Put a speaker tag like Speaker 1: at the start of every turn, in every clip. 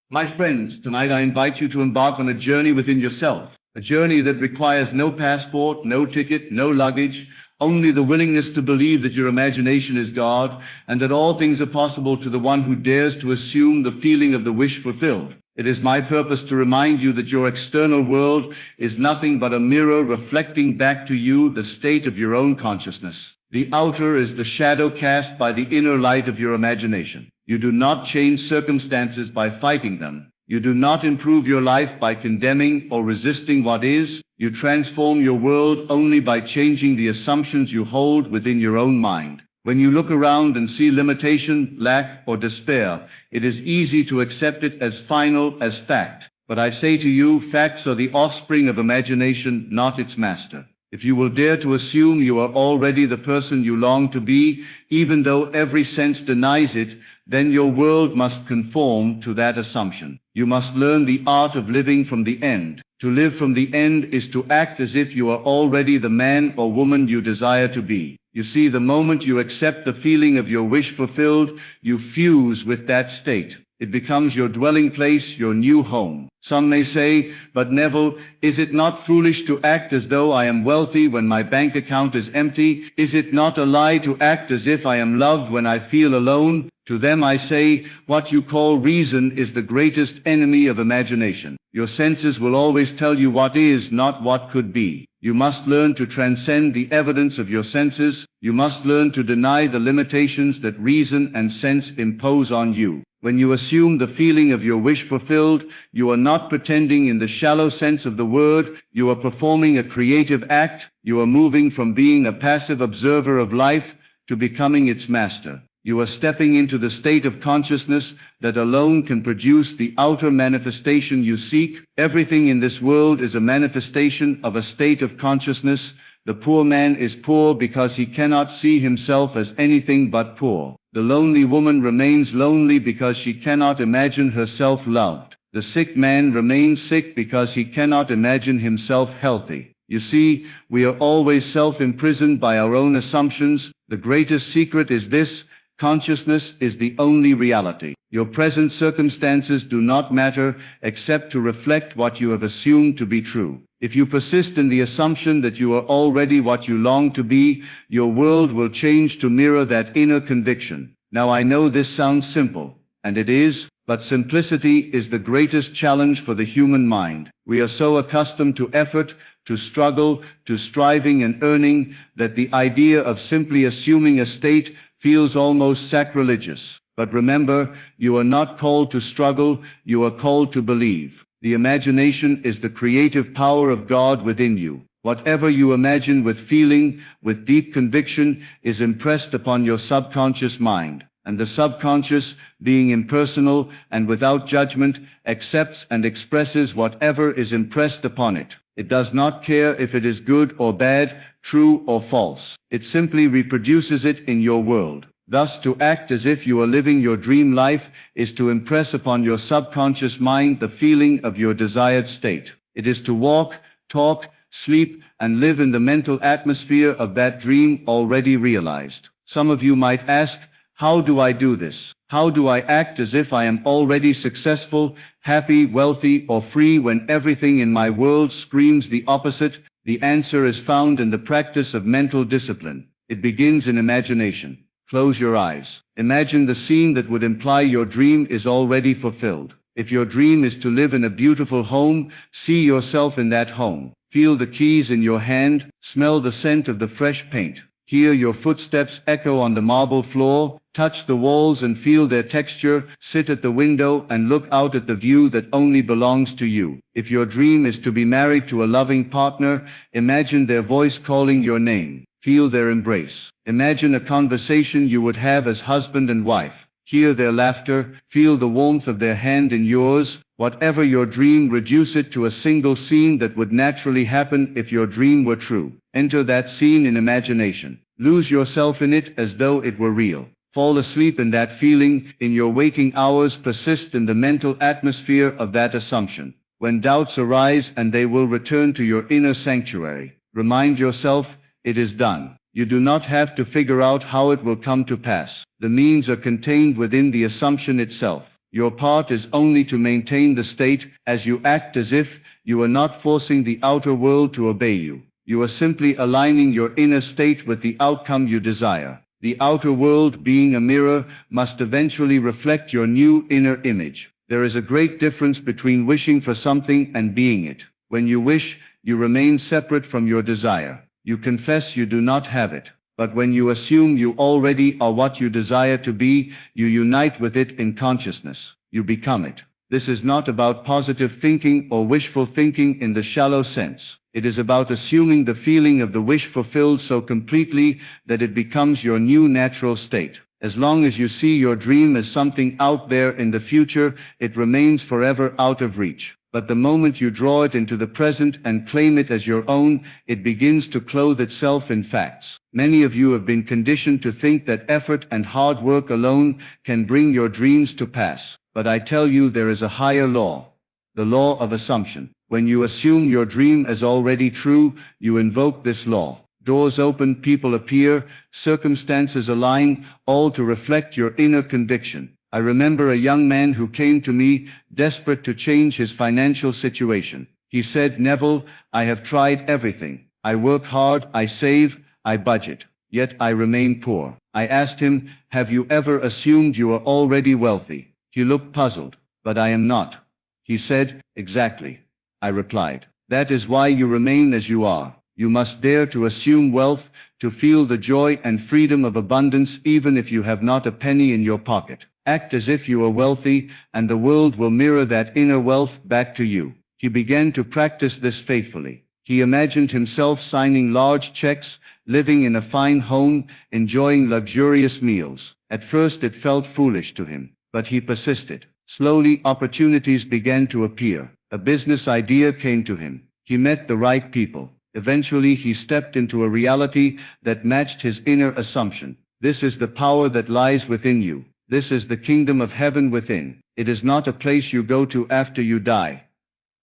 Speaker 1: My friends, tonight I invite you to embark on a journey within yourself, a journey that requires no passport, no ticket, no luggage, only the willingness to believe that your imagination is God and that all things are possible to the one who dares to assume the feeling of the wish fulfilled. It is my purpose to remind you that your external world is nothing but a mirror reflecting back to you the state of your own consciousness. The outer is the shadow cast by the inner light of your imagination. You do not change circumstances by fighting them. You do not improve your life by condemning or resisting what is. You transform your world only by changing the assumptions you hold within your own mind. When you look around and see limitation, lack, or despair, it is easy to accept it as final, as fact. But I say to you, facts are the offspring of imagination, not its master. If you will dare to assume you are already the person you long to be, even though every sense denies it, then your world must conform to that assumption. You must learn the art of living from the end. To live from the end is to act as if you are already the man or woman you desire to be. You see, the moment you accept the feeling of your wish fulfilled, you fuse with that state. It becomes your dwelling place, your new home. Some may say, but Neville, is it not foolish to act as though I am wealthy when my bank account is empty? Is it not a lie to act as if I am loved when I feel alone? To them I say, what you call reason is the greatest enemy of imagination. Your senses will always tell you what is, not what could be. You must learn to transcend the evidence of your senses. You must learn to deny the limitations that reason and sense impose on you. When you assume the feeling of your wish fulfilled, you are not pretending in the shallow sense of the word. You are performing a creative act. You are moving from being a passive observer of life to becoming its master. You are stepping into the state of consciousness that alone can produce the outer manifestation you seek. Everything in this world is a manifestation of a state of consciousness. The poor man is poor because he cannot see himself as anything but poor. The lonely woman remains lonely because she cannot imagine herself loved. The sick man remains sick because he cannot imagine himself healthy. You see, we are always self-imprisoned by our own assumptions. The greatest secret is this: consciousness is the only reality. Your present circumstances do not matter except to reflect what you have assumed to be true. If you persist in the assumption that you are already what you long to be, your world will change to mirror that inner conviction. Now I know this sounds simple, and it is, but simplicity is the greatest challenge for the human mind. We are so accustomed to effort, to struggle, to striving and earning, that the idea of simply assuming a state feels almost sacrilegious. But remember, you are not called to struggle, you are called to believe. The imagination is the creative power of God within you. Whatever you imagine with feeling, with deep conviction, is impressed upon your subconscious mind. And the subconscious, being impersonal and without judgment, accepts and expresses whatever is impressed upon it. It does not care if it is good or bad, true or false. It simply reproduces it in your world. Thus, to act as if you are living your dream life is to impress upon your subconscious mind the feeling of your desired state. It is to walk, talk, sleep, and live in the mental atmosphere of that dream already realized. Some of you might ask, how do I do this? How do I act as if I am already successful, happy, wealthy, or free when everything in my world screams the opposite? The answer is found in the practice of mental discipline. It begins in imagination. Close your eyes. Imagine the scene that would imply your dream is already fulfilled. If your dream is to live in a beautiful home, see yourself in that home. Feel the keys in your hand, smell the scent of the fresh paint. Hear your footsteps echo on the marble floor, touch the walls and feel their texture, sit at the window and look out at the view that only belongs to you. If your dream is to be married to a loving partner, imagine their voice calling your name. Feel their embrace. Imagine a conversation you would have as husband and wife. Hear their laughter, feel the warmth of their hand in yours. Whatever your dream, reduce it to a single scene that would naturally happen if your dream were true. Enter that scene in imagination. Lose yourself in it as though it were real. Fall asleep in that feeling. In your waking hours, persist in the mental atmosphere of that assumption. When doubts arise, and they will return to your inner sanctuary, remind yourself, it is done. You do not have to figure out how it will come to pass. The means are contained within the assumption itself. Your part is only to maintain the state as you act as if you are not forcing the outer world to obey you. You are simply aligning your inner state with the outcome you desire. The outer world, being a mirror, must eventually reflect your new inner image. There is a great difference between wishing for something and being it. When you wish, you remain separate from your desire. You confess you do not have it. But when you assume you already are what you desire to be, you unite with it in consciousness. You become it. This is not about positive thinking or wishful thinking in the shallow sense. It is about assuming the feeling of the wish fulfilled so completely that it becomes your new natural state. As long as you see your dream as something out there in the future, it remains forever out of reach. But the moment you draw it into the present and claim it as your own, it begins to clothe itself in facts. Many of you have been conditioned to think that effort and hard work alone can bring your dreams to pass. But I tell you, there is a higher law, the law of assumption. When you assume your dream as already true, you invoke this law. Doors open, people appear, circumstances align, all to reflect your inner conviction. I remember a young man who came to me, desperate to change his financial situation. He said, "Neville, I have tried everything. I work hard, I save, I budget, yet I remain poor." I asked him, "Have you ever assumed you are already wealthy?" He looked puzzled. "But I am not." He said, "Exactly." I replied, "That is why you remain as you are. You must dare to assume wealth, to feel the joy and freedom of abundance even if you have not a penny in your pocket. Act as if you are wealthy, and the world will mirror that inner wealth back to you." He began to practice this faithfully. He imagined himself signing large checks, living in a fine home, enjoying luxurious meals. At first it felt foolish to him, but he persisted. Slowly opportunities began to appear. A business idea came to him. He met the right people. Eventually he stepped into a reality that matched his inner assumption. This is the power that lies within you. This is the kingdom of heaven within. It is not a place you go to after you die,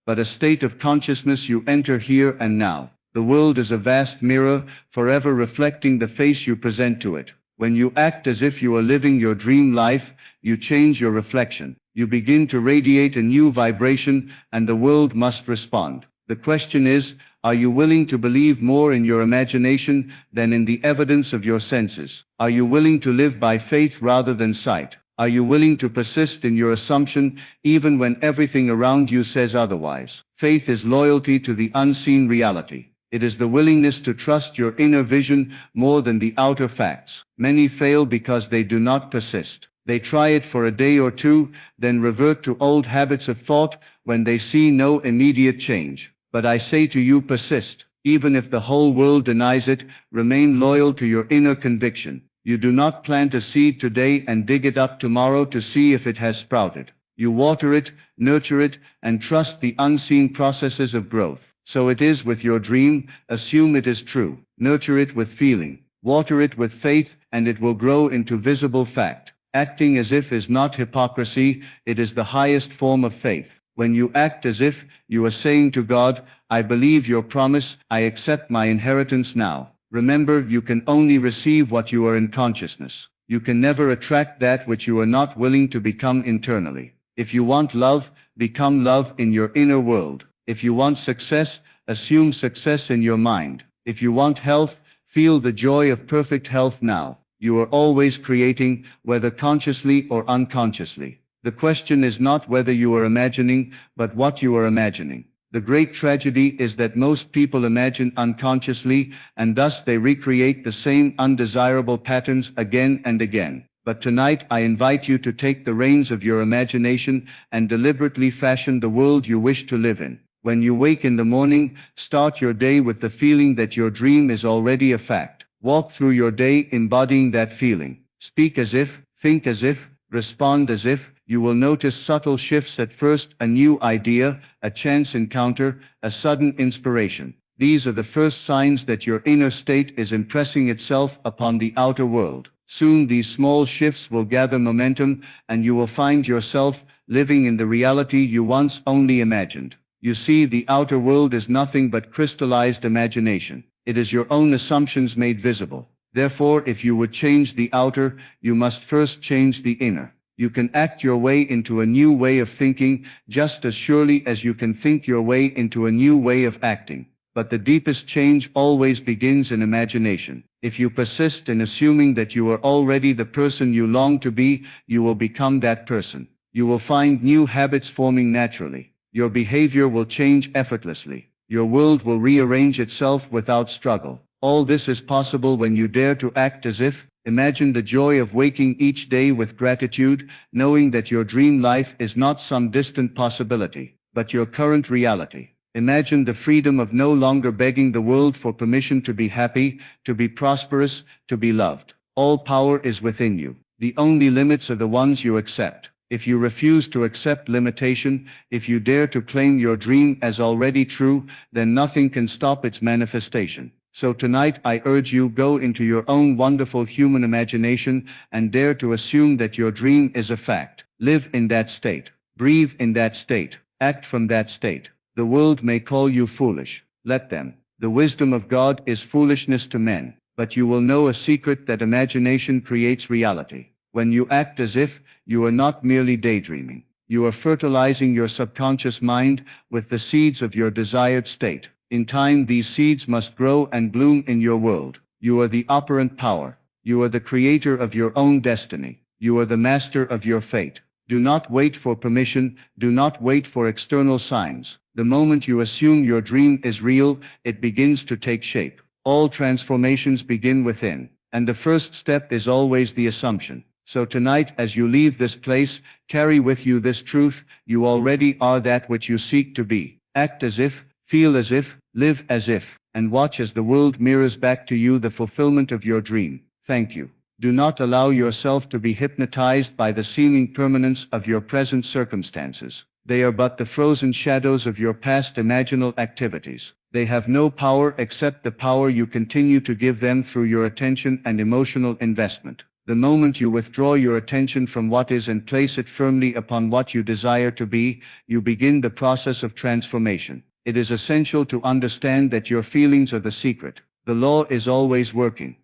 Speaker 1: but a state of consciousness you enter here and now. The world is a vast mirror, forever reflecting the face you present to it. When you act as if you are living your dream life, you change your reflection. You begin to radiate a new vibration, and the world must respond. The question is, are you willing to believe more in your imagination than in the evidence of your senses? Are you willing to live by faith rather than sight? Are you willing to persist in your assumption even when everything around you says otherwise? Faith is loyalty to the unseen reality. It is the willingness to trust your inner vision more than the outer facts. Many fail because they do not persist. They try it for a day or two, then revert to old habits of thought when they see no immediate change. But I say to you, persist. Even if the whole world denies it, remain loyal to your inner conviction. You do not plant a seed today and dig it up tomorrow to see if it has sprouted. You water it, nurture it, and trust the unseen processes of growth. So it is with your dream. Assume it is true. Nurture it with feeling. Water it with faith, and it will grow into visible fact. Acting as if is not hypocrisy, it is the highest form of faith. When you act as if, you are saying to God, "I believe your promise, I accept my inheritance now." Remember, you can only receive what you are in consciousness. You can never attract that which you are not willing to become internally. If you want love, become love in your inner world. If you want success, assume success in your mind. If you want health, feel the joy of perfect health now. You are always creating, whether consciously or unconsciously. The question is not whether you are imagining, but what you are imagining. The great tragedy is that most people imagine unconsciously, and thus they recreate the same undesirable patterns again and again. But tonight I invite you to take the reins of your imagination and deliberately fashion the world you wish to live in. When you wake in the morning, start your day with the feeling that your dream is already a fact. Walk through your day embodying that feeling. Speak as if, think as if, respond as if. You will notice subtle shifts at first, a new idea, a chance encounter, a sudden inspiration. These are the first signs that your inner state is impressing itself upon the outer world. Soon these small shifts will gather momentum, and you will find yourself living in the reality you once only imagined. You see, the outer world is nothing but crystallized imagination. It is your own assumptions made visible. Therefore, if you would change the outer, you must first change the inner. You can act your way into a new way of thinking just as surely as you can think your way into a new way of acting. But the deepest change always begins in imagination. If you persist in assuming that you are already the person you long to be, you will become that person. You will find new habits forming naturally. Your behavior will change effortlessly. Your world will rearrange itself without struggle. All this is possible when you dare to act as if. Imagine the joy of waking each day with gratitude, knowing that your dream life is not some distant possibility, but your current reality. Imagine the freedom of no longer begging the world for permission to be happy, to be prosperous, to be loved. All power is within you. The only limits are the ones you accept. If you refuse to accept limitation, if you dare to claim your dream as already true, then nothing can stop its manifestation. So tonight I urge you, go into your own wonderful human imagination and dare to assume that your dream is a fact. Live in that state. Breathe in that state. Act from that state. The world may call you foolish. Let them. The wisdom of God is foolishness to men. But you will know a secret that imagination creates reality. When you act as if, you are not merely daydreaming. You are fertilizing your subconscious mind with the seeds of your desired state. In time, these seeds must grow and bloom in your world. You are the operant power. You are the creator of your own destiny. You are the master of your fate. Do not wait for permission. Do not wait for external signs. The moment you assume your dream is real, it begins to take shape. All transformations begin within, and the first step is always the assumption. So tonight, as you leave this place, carry with you this truth: you already are that which you seek to be. Act as if, feel as if, live as if, and watch as the world mirrors back to you the fulfillment of your dream. Thank you. Do not allow yourself to be hypnotized by the seeming permanence of your present circumstances. They are but the frozen shadows of your past imaginal activities. They have no power except the power you continue to give them through your attention and emotional investment. The moment you withdraw your attention from what is and place it firmly upon what you desire to be, you begin the process of transformation. It is essential to understand that your feelings are the secret. The law is always working.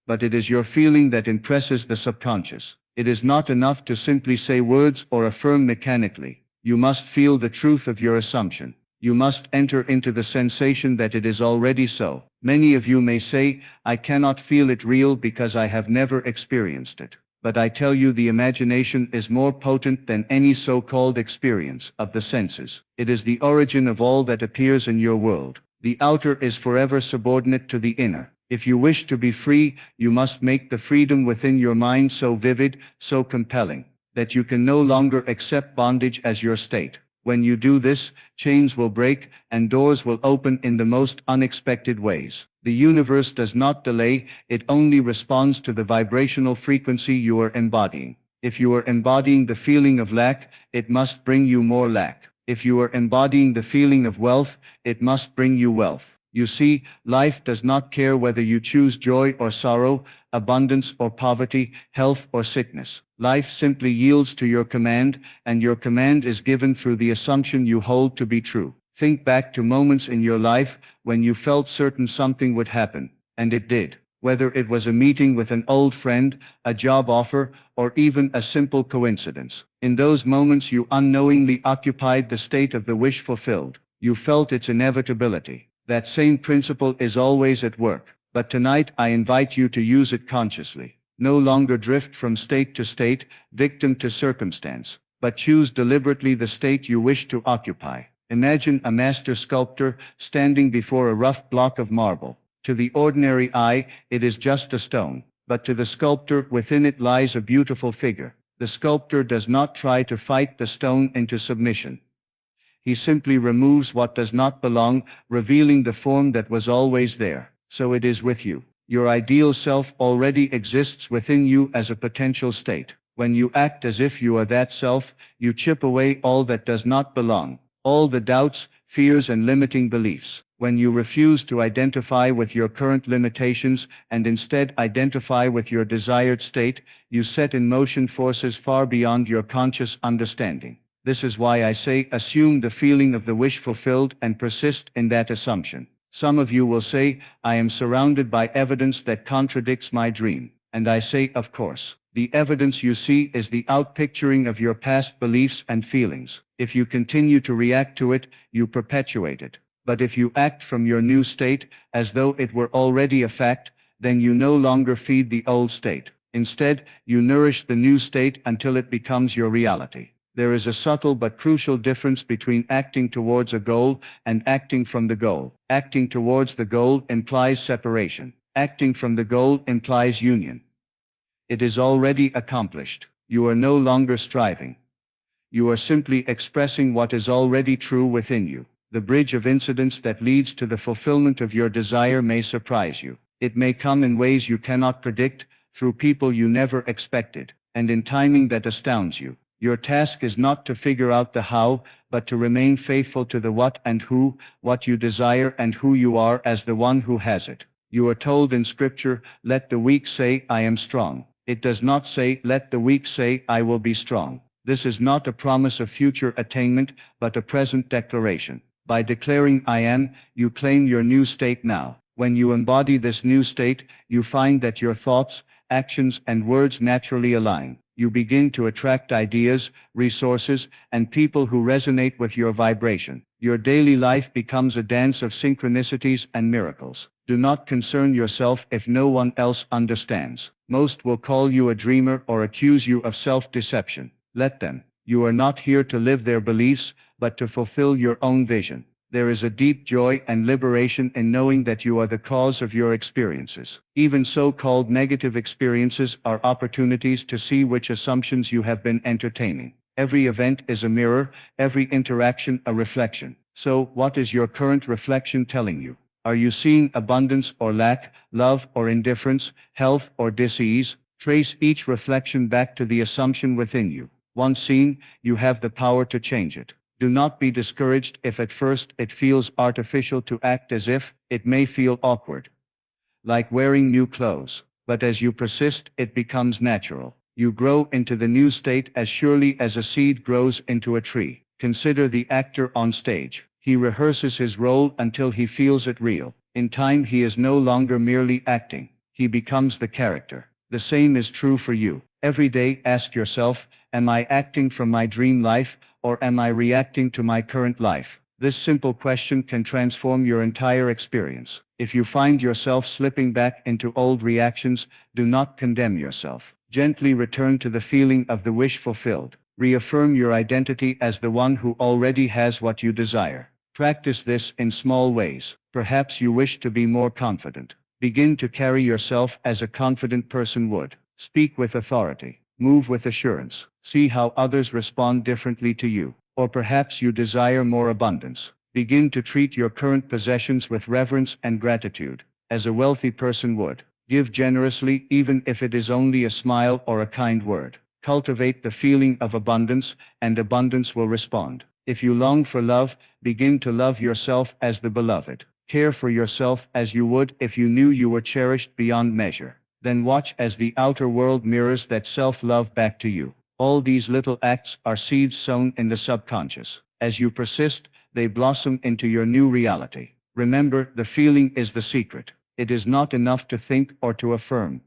Speaker 1: But it is your feeling that impresses the subconscious. It is not enough to simply say words or affirm mechanically. You must feel the truth of your assumption. You must enter into the sensation that it is already so. Many of you may say, I cannot feel it real because I have never experienced it. But I tell you, the imagination is more potent than any so-called experience of the senses. It is the origin of all that appears in your world. The outer is forever subordinate to the inner. If you wish to be free, you must make the freedom within your mind so vivid, so compelling, that you can no longer accept bondage as your state. When you do this, chains will break and doors will open in the most unexpected ways. The universe does not delay, it only responds to the vibrational frequency you are embodying. If you are embodying the feeling of lack, it must bring you more lack. If you are embodying the feeling of wealth, it must bring you wealth. You see, life does not care whether you choose joy or sorrow, abundance or poverty, health or sickness. Life simply yields to your command, and your command is given through the assumption you hold to be true. Think back to moments in your life when you felt certain something would happen, and it did. Whether it was a meeting with an old friend, a job offer, or even a simple coincidence. In those moments you unknowingly occupied the state of the wish fulfilled. You felt its inevitability. That same principle is always at work, but tonight I invite you to use it consciously. No longer drift from state to state, victim to circumstance, but choose deliberately the state you wish to occupy. Imagine a master sculptor standing before a rough block of marble. To the ordinary eye, it is just a stone, but to the sculptor within it lies a beautiful figure. The sculptor does not try to fight the stone into submission. He simply removes what does not belong, revealing the form that was always there. So it is with you. Your ideal self already exists within you as a potential state. When you act as if you are that self, you chip away all that does not belong, all the doubts, fears and limiting beliefs. When you refuse to identify with your current limitations and instead identify with your desired state, you set in motion forces far beyond your conscious understanding. This is why I say, assume the feeling of the wish fulfilled and persist in that assumption. Some of you will say, I am surrounded by evidence that contradicts my dream. And I say, of course. The evidence you see is the outpicturing of your past beliefs and feelings. If you continue to react to it, you perpetuate it. But if you act from your new state, as though it were already a fact, then you no longer feed the old state. Instead, you nourish the new state until it becomes your reality. There is a subtle but crucial difference between acting towards a goal and acting from the goal. Acting towards the goal implies separation. Acting from the goal implies union. It is already accomplished. You are no longer striving. You are simply expressing what is already true within you. The bridge of incidents that leads to the fulfillment of your desire may surprise you. It may come in ways you cannot predict, through people you never expected, and in timing that astounds you. Your task is not to figure out the how, but to remain faithful to the what and who, what you desire and who you are as the one who has it. You are told in Scripture, let the weak say, I am strong. It does not say, let the weak say, I will be strong. This is not a promise of future attainment, but a present declaration. By declaring I am, you claim your new state now. When you embody this new state, you find that your thoughts, actions, and words naturally align. You begin to attract ideas, resources, and people who resonate with your vibration. Your daily life becomes a dance of synchronicities and miracles. Do not concern yourself if no one else understands. Most will call you a dreamer or accuse you of self-deception. Let them. You are not here to live their beliefs, but to fulfill your own vision. There is a deep joy and liberation in knowing that you are the cause of your experiences. Even so-called negative experiences are opportunities to see which assumptions you have been entertaining. Every event is a mirror, every interaction a reflection. So, what is your current reflection telling you? Are you seeing abundance or lack, love or indifference, health or disease? Trace each reflection back to the assumption within you. Once seen, you have the power to change it. Do not be discouraged if at first it feels artificial to act as if. It may feel awkward, like wearing new clothes. But as you persist, it becomes natural. You grow into the new state as surely as a seed grows into a tree. Consider the actor on stage. He rehearses his role until he feels it real. In time, he is no longer merely acting. He becomes the character. The same is true for you. Every day, ask yourself, am I acting from my dream life, or am I reacting to my current life? This simple question can transform your entire experience. If you find yourself slipping back into old reactions, do not condemn yourself. Gently return to the feeling of the wish fulfilled. Reaffirm your identity as the one who already has what you desire. Practice this in small ways. Perhaps you wish to be more confident. Begin to carry yourself as a confident person would. Speak with authority. Move with assurance. See how others respond differently to you. Or perhaps you desire more abundance. Begin to treat your current possessions with reverence and gratitude, as a wealthy person would. Give generously even if it is only a smile or a kind word. Cultivate the feeling of abundance, and abundance will respond. If you long for love, begin to love yourself as the beloved. Care for yourself as you would if you knew you were cherished beyond measure. Then watch as the outer world mirrors that self-love back to you. All these little acts are seeds sown in the subconscious. As you persist, they blossom into your new reality. Remember, the feeling is the secret. It is not enough to think or to affirm.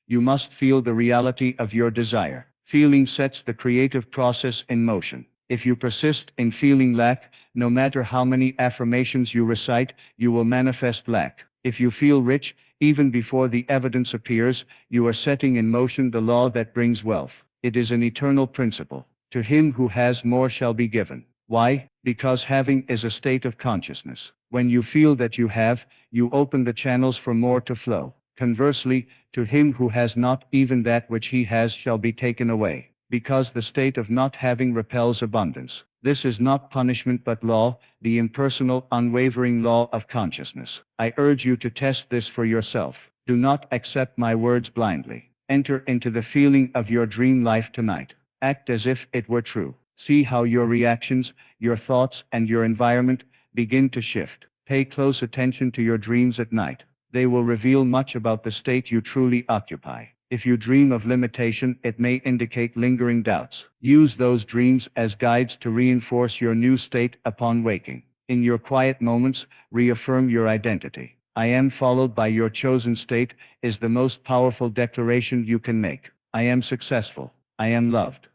Speaker 1: You must feel the reality of your desire. Feeling sets the creative process in motion. If you persist in feeling lack, no matter how many affirmations you recite, you will manifest lack. If you feel rich, even before the evidence appears, you are setting in motion the law that brings wealth. It is an eternal principle. To him who has more shall be given. Why? Because having is a state of consciousness. When you feel that you have, you open the channels for more to flow. Conversely, to him who has not, even that which he has shall be taken away. Because the state of not having repels abundance. This is not punishment but law, the impersonal, unwavering law of consciousness. I urge you to test this for yourself. Do not accept my words blindly. Enter into the feeling of your dream life tonight. Act as if it were true. See how your reactions, your thoughts, and your environment begin to shift. Pay close attention to your dreams at night. They will reveal much about the state you truly occupy. If you dream of limitation, it may indicate lingering doubts. Use those dreams as guides to reinforce your new state upon waking. In your quiet moments, reaffirm your identity. I am followed by your chosen state is the most powerful declaration you can make. I am successful. I am loved.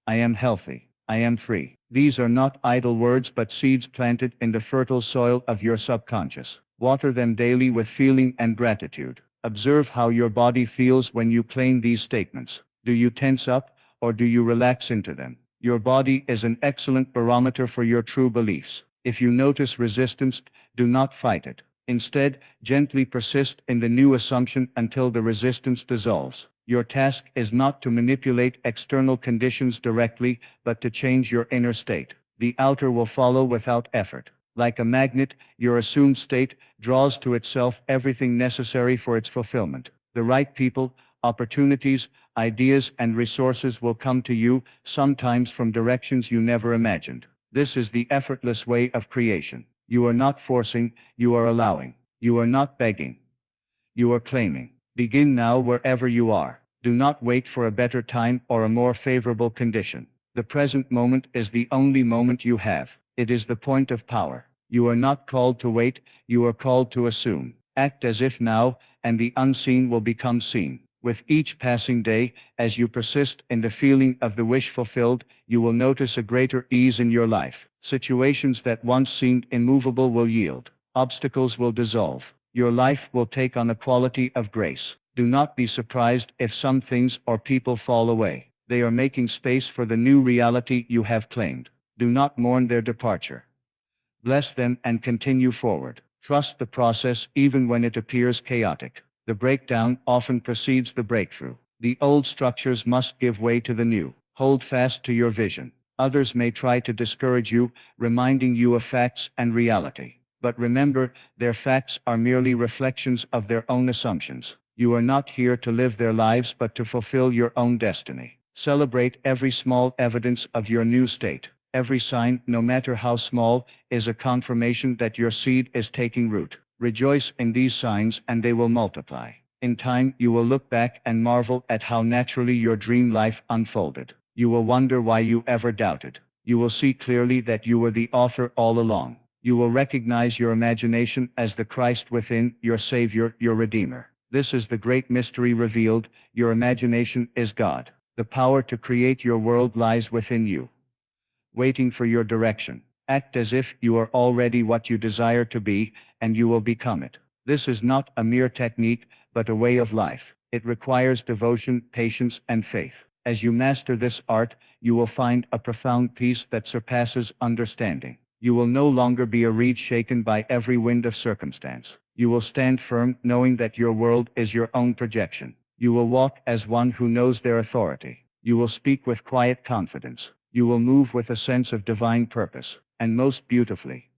Speaker 1: I am healthy. I am free. These are not idle words but seeds planted in the fertile soil of your subconscious. Water them daily with feeling and gratitude. Observe how your body feels when you claim these statements. Do you tense up, or do you relax into them? Your body is an excellent barometer for your true beliefs. If you notice resistance, do not fight it. Instead, gently persist in the new assumption until the resistance dissolves. Your task is not to manipulate external conditions directly, but to change your inner state. The outer will follow without effort. Like a magnet, your assumed state draws to itself everything necessary for its fulfillment. The right people, opportunities, ideas, and resources will come to you, sometimes from directions you never imagined. This is the effortless way of creation. You are not forcing, you are allowing. You are not begging. You are claiming. Begin now wherever you are. Do not wait for a better time or a more favorable condition. The present moment is the only moment you have. It is the point of power. You are not called to wait, you are called to assume. Act as if now, and the unseen will become seen. With each passing day, as you persist in the feeling of the wish fulfilled, you will notice a greater ease in your life. Situations that once seemed immovable will yield. Obstacles will dissolve. Your life will take on a quality of grace. Do not be surprised if some things or people fall away. They are making space for the new reality you have claimed. Do not mourn their departure. Bless them and continue forward. Trust the process even when it appears chaotic. The breakdown often precedes the breakthrough. The old structures must give way to the new. Hold fast to your vision. Others may try to discourage you, reminding you of facts and reality. But remember, their facts are merely reflections of their own assumptions. You are not here to live their lives but to fulfill your own destiny. Celebrate every small evidence of your new state. Every sign, no matter how small, is a confirmation that your seed is taking root. Rejoice in these signs and they will multiply. In time, you will look back and marvel at how naturally your dream life unfolded. You will wonder why you ever doubted. You will see clearly that you were the author all along. You will recognize your imagination as the Christ within, your Savior, your Redeemer. This is the great mystery revealed. Your imagination is God. The power to create your world lies within you, waiting for your direction. Act as if you are already what you desire to be, and you will become it. This is not a mere technique, but a way of life. It requires devotion, patience, and faith. As you master this art, you will find a profound peace that surpasses understanding. You will no longer be a reed shaken by every wind of circumstance. You will stand firm, knowing that your world is your own projection. You will walk as one who knows their authority. You will speak with quiet confidence. You will move with a sense of divine purpose. And most beautifully,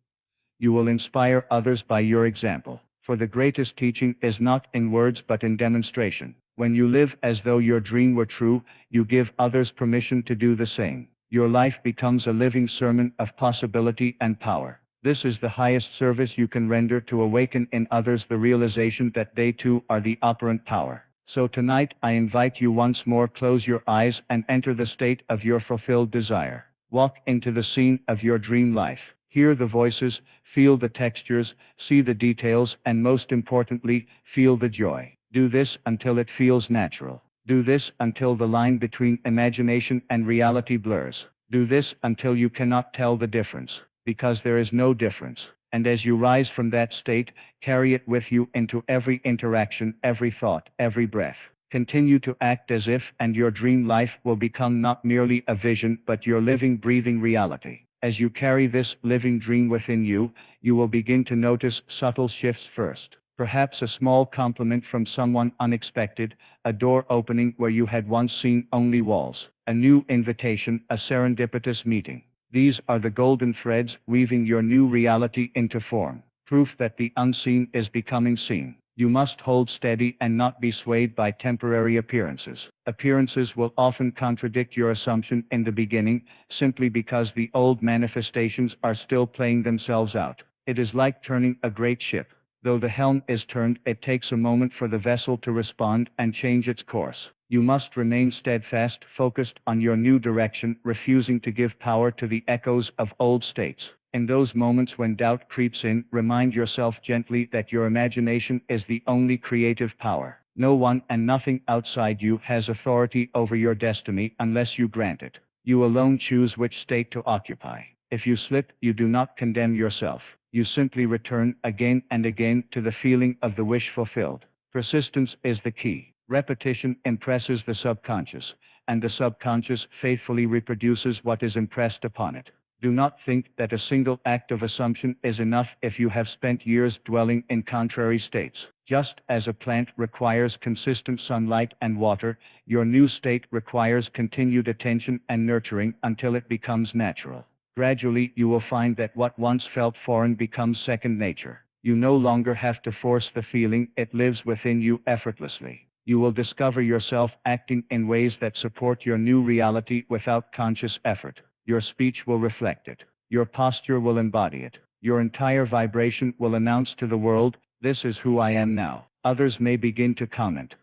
Speaker 1: you will inspire others by your example. For the greatest teaching is not in words but in demonstration. When you live as though your dream were true, you give others permission to do the same. Your life becomes a living sermon of possibility and power. This is the highest service you can render, to awaken in others the realization that they too are the operant power. So tonight I invite you once more, close your eyes and enter the state of your fulfilled desire. Walk into the scene of your dream life. Hear the voices, feel the textures, see the details, and most importantly, feel the joy. Do this until it feels natural. Do this until the line between imagination and reality blurs. Do this until you cannot tell the difference, because there is no difference. And as you rise from that state, carry it with you into every interaction, every thought, every breath. Continue to act as if, and your dream life will become not merely a vision but your living, breathing reality. As you carry this living dream within you, you will begin to notice subtle shifts first. Perhaps a small compliment from someone unexpected, a door opening where you had once seen only walls, a new invitation, a serendipitous meeting. These are the golden threads weaving your new reality into form, proof that the unseen is becoming seen. You must hold steady and not be swayed by temporary appearances. Appearances will often contradict your assumption in the beginning, simply because the old manifestations are still playing themselves out. It is like turning a great ship. Though the helm is turned, it takes a moment for the vessel to respond and change its course. You must remain steadfast, focused on your new direction, refusing to give power to the echoes of old states. In those moments when doubt creeps in, remind yourself gently that your imagination is the only creative power.
Speaker 2: No one and nothing outside you has authority over your destiny unless you grant it. You alone choose which state to occupy. If you slip, you do not condemn yourself. You simply return again and again to the feeling of the wish fulfilled. Persistence is the key. Repetition impresses the subconscious, and the subconscious faithfully reproduces what is impressed upon it. Do not think that a single act of assumption is enough if you have spent years dwelling in contrary states. Just as a plant requires consistent sunlight and water, your new state requires continued attention and nurturing until it becomes natural. Gradually, you will find that what once felt foreign becomes second nature. You no longer have to force the feeling, it lives within you effortlessly. You will discover yourself acting in ways that support your new reality without conscious effort. Your speech will reflect it. Your posture will embody it. Your entire vibration will announce to the world, "This is who I am now." Others may begin to comment,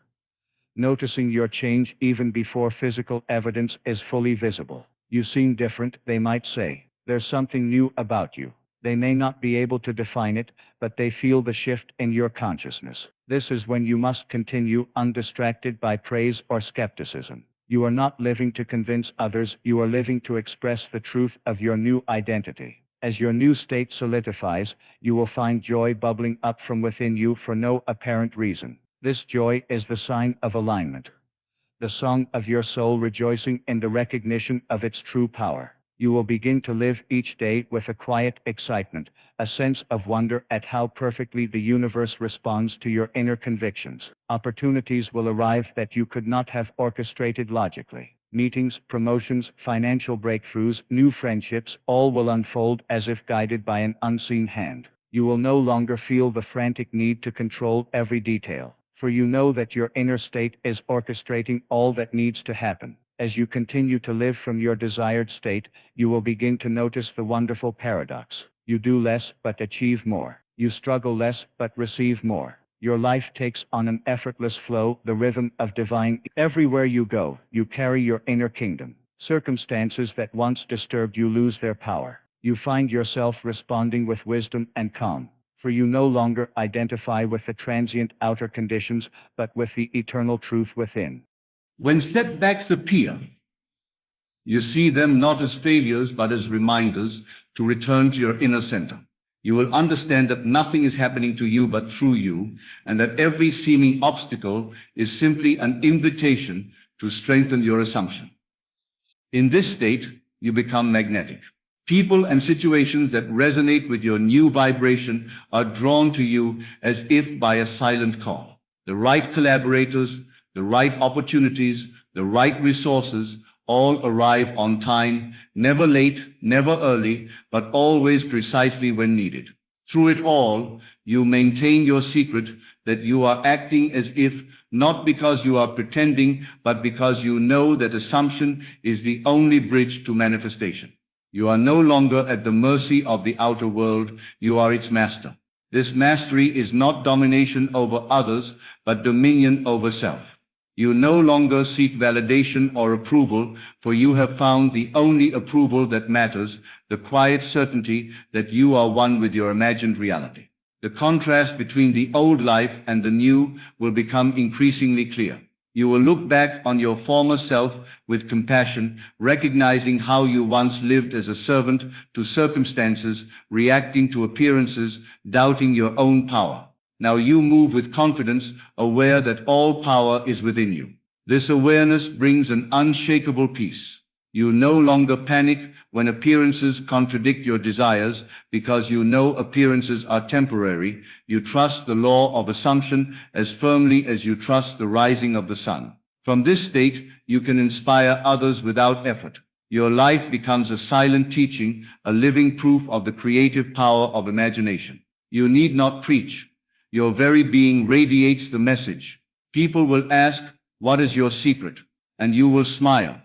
Speaker 2: noticing your change even before physical evidence is fully visible. "You seem different," they might say. "There's something new about you." They may not be able to define it, but they feel the shift in your consciousness. This is when you must continue undistracted by praise or skepticism. You are not living to convince others, you are living to express the truth of your new identity. As your new state solidifies, you will find joy bubbling up from within you for no apparent reason. This joy is the sign of alignment, the song of your soul rejoicing in the recognition of its true power. You will begin to live each day with a quiet excitement, a sense of wonder at how perfectly the universe responds to your inner convictions. Opportunities will arrive that you could not have orchestrated logically. Meetings, promotions, financial breakthroughs, new friendships, all will unfold as if guided by an unseen hand. You will no longer feel the frantic need to control every detail, for you know that your inner state is orchestrating all that needs to happen. As you continue to live from your desired state, you will begin to notice the wonderful paradox. You do less but achieve more. You struggle less but receive more. Your life takes on an effortless flow, the rhythm of divine. Everywhere you go, you carry your inner kingdom. Circumstances that once disturbed you lose their power. You find yourself responding with wisdom and calm, for you no longer identify with the transient outer conditions, but with the eternal truth within.
Speaker 1: When setbacks appear, you see them not as failures but as reminders to return to your inner center. You will understand that nothing is happening to you but through you, and that every seeming obstacle is simply an invitation to strengthen your assumption. In this state, you become magnetic. People and situations that resonate with your new vibration are drawn to you as if by a silent call. The right collaborators, the right opportunities, the right resources all arrive on time, never late, never early, but always precisely when needed. Through it all, you maintain your secret that you are acting as if, not because you are pretending, but because you know that assumption is the only bridge to manifestation. You are no longer at the mercy of the outer world, you are its master. This mastery is not domination over others, but dominion over self. You no longer seek validation or approval, for you have found the only approval that matters, the quiet certainty that you are one with your imagined reality. The contrast between the old life and the new will become increasingly clear. You will look back on your former self with compassion, recognizing how you once lived as a servant to circumstances, reacting to appearances, doubting your own power. Now you move with confidence, aware that all power is within you. This awareness brings an unshakable peace. You no longer panic when appearances contradict your desires, because you know appearances are temporary. You trust the law of assumption as firmly as you trust the rising of the sun. From this state, you can inspire others without effort. Your life becomes a silent teaching, a living proof of the creative power of imagination. You need not preach. Your very being radiates the message. People will ask, "What is your secret?" And you will smile.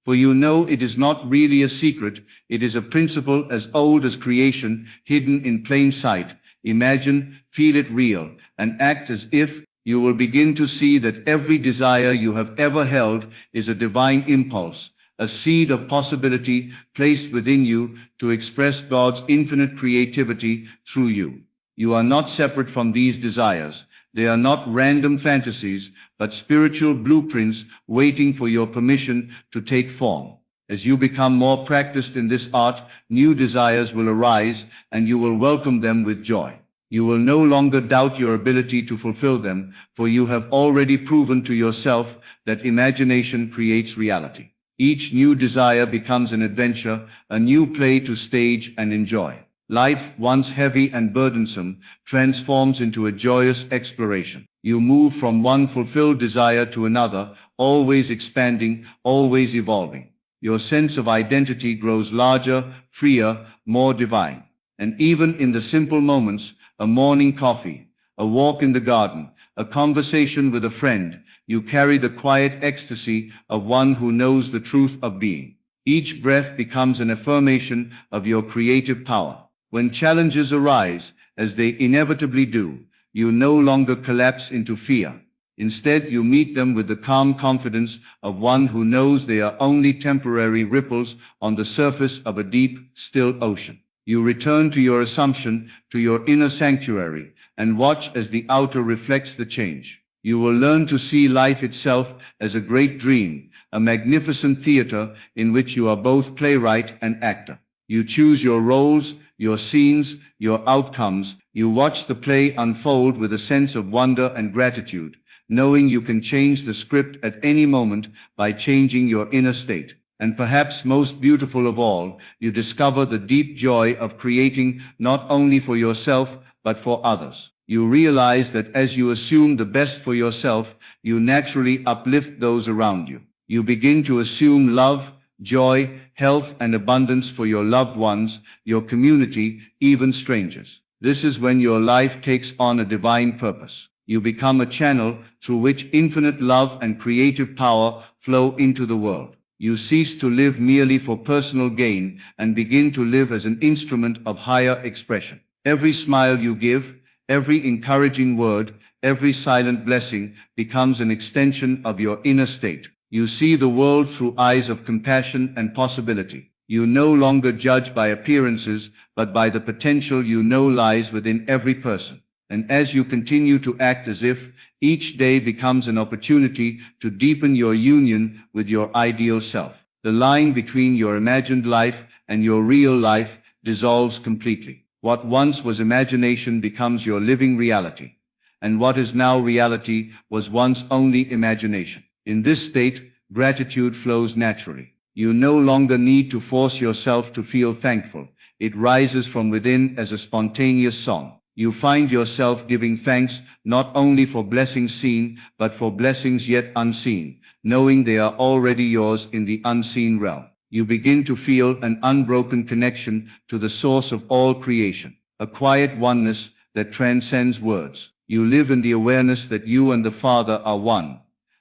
Speaker 1: For you know it is not really a secret, it is a principle as old as creation, hidden in plain sight. Imagine, feel it real, and act as if. You will begin to see that every desire you have ever held is a divine impulse, a seed of possibility placed within you to express God's infinite creativity through you. You are not separate from these desires. They are not random fantasies, but spiritual blueprints waiting for your permission to take form. As you become more practiced in this art, new desires will arise, and you will welcome them with joy. You will no longer doubt your ability to fulfill them, for you have already proven to yourself that imagination creates reality. Each new desire becomes an adventure, a new play to stage and enjoy. Life, once heavy and burdensome, transforms into a joyous exploration. You move from one fulfilled desire to another, always expanding, always evolving. Your sense of identity grows larger, freer, more divine. And even in the simple moments, a morning coffee, a walk in the garden, a conversation with a friend, you carry the quiet ecstasy of one who knows the truth of being. Each breath becomes an affirmation of your creative power. When challenges arise, as they inevitably do, you no longer collapse into fear. Instead, you meet them with the calm confidence of one who knows they are only temporary ripples on the surface of a deep, still ocean. You return to your assumption, to your inner sanctuary, and watch as the outer reflects the change. You will learn to see life itself as a great dream, a magnificent theater in which you are both playwright and actor. You choose your roles, your scenes, your outcomes. You watch the play unfold with a sense of wonder and gratitude, knowing you can change the script at any moment by changing your inner state. And perhaps most beautiful of all, you discover the deep joy of creating not only for yourself, but for others. You realize that as you assume the best for yourself, you naturally uplift those around you. You begin to assume love, joy, health, and abundance for your loved ones, your community, even strangers. This is when your life takes on a divine purpose. You become a channel through which infinite love and creative power flow into the world. You cease to live merely for personal gain and begin to live as an instrument of higher expression. Every smile you give, every encouraging word, every silent blessing becomes an extension of your inner state. You see the world through eyes of compassion and possibility. You no longer judge by appearances, but by the potential you know lies within every person. And as you continue to act as if, each day becomes an opportunity to deepen your union with your ideal self. The line between your imagined life and your real life dissolves completely. What once was imagination becomes your living reality, and what is now reality was once only imagination. In this state, gratitude flows naturally. You no longer need to force yourself to feel thankful. It rises from within as a spontaneous song. You find yourself giving thanks not only for blessings seen, but for blessings yet unseen, knowing they are already yours in the unseen realm. You begin to feel an unbroken connection to the source of all creation, a quiet oneness that transcends words. You live in the awareness that you and the Father are one,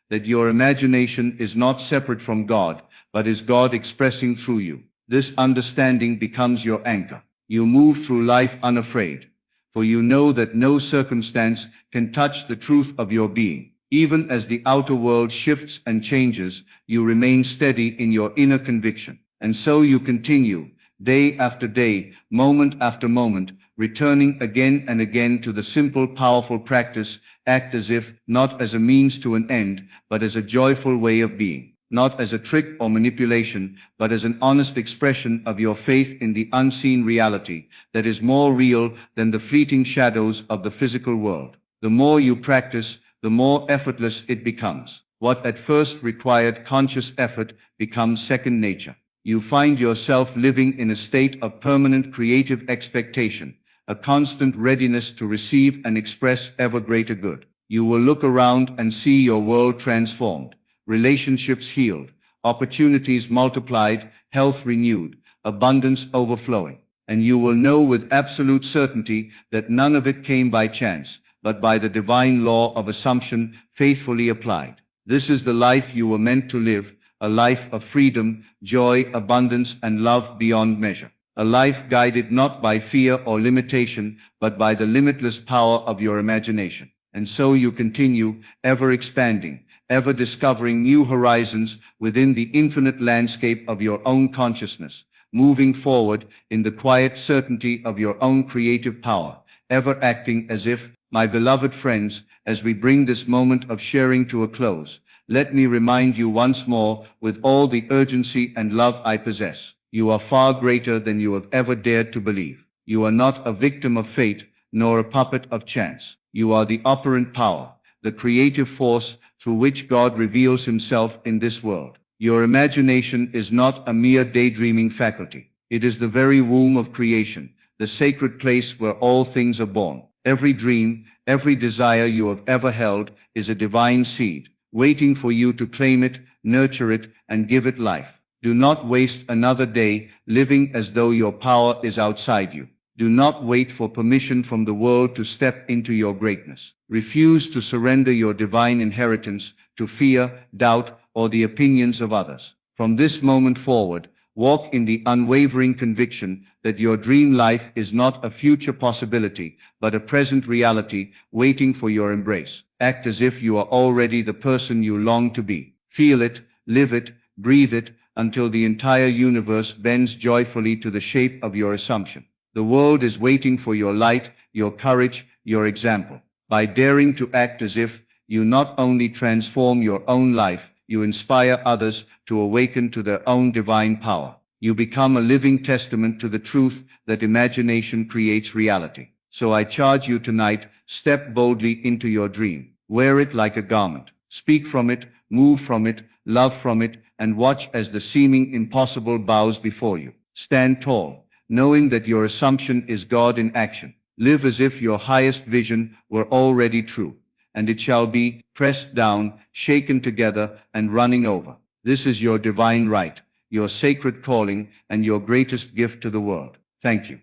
Speaker 1: that your imagination is not separate from God, but is God expressing through you. This understanding becomes your anchor. You move through life unafraid, for you know that no circumstance can touch the truth of your being. Even as the outer world shifts and changes, you remain steady in your inner conviction. And so you continue, day after day, moment after moment, returning again and again to the simple, powerful practice. Act as if, not as a means to an end, but as a joyful way of being. Not as a trick or manipulation, but as an honest expression of your faith in the unseen reality that is more real than the fleeting shadows of the physical world. The more you practice, the more effortless it becomes. What at first required conscious effort becomes second nature. You find yourself living in a state of permanent creative expectation, a constant readiness to receive and express ever greater good. You will look around and see your world transformed, relationships healed, opportunities multiplied, health renewed, abundance overflowing. And you will know with absolute certainty that none of it came by chance, but by the divine law of assumption faithfully applied. This is the life you were meant to live, a life of freedom, joy, abundance, and love beyond measure. A life guided not by fear or limitation, but by the limitless power of your imagination. And so you continue, ever expanding, ever discovering new horizons within the infinite landscape of your own consciousness, moving forward in the quiet certainty of your own creative power, ever acting as if My beloved friends, as we bring this moment of sharing to a close, let me remind you once more, with all the urgency and love I possess, you are far greater than you have ever dared to believe. You are not a victim of fate, nor a puppet of chance. You are the operant power, the creative force through which God reveals himself in this world. Your imagination is not a mere daydreaming faculty. It is the very womb of creation, the sacred place where all things are born. Every dream, every desire you have ever held is a divine seed, waiting for you to claim it, nurture it, and give it life. Do not waste another day living as though your power is outside you. Do not wait for permission from the world to step into your greatness. Refuse to surrender your divine inheritance to fear, doubt, or the opinions of others. From this moment forward, walk in the unwavering conviction that your dream life is not a future possibility, but a present reality waiting for your embrace. Act as if you are already the person you long to be. Feel it, live it, breathe it, until the entire universe bends joyfully to the shape of your assumption. The world is waiting for your light, your courage, your example. By daring to act as if, you not only transform your own life, you inspire others to awaken to their own divine power. You become a living testament to the truth that imagination creates reality. So I charge you tonight, step boldly into your dream. Wear it like a garment. Speak from it, move from it, love from it, and watch as the seeming impossible bows before you. Stand tall, knowing that your assumption is God in action. Live as if your highest vision were already true, and it shall be, pressed down, shaken together, and running over. This is your divine right, your sacred calling, and your greatest gift to the world. Thank you.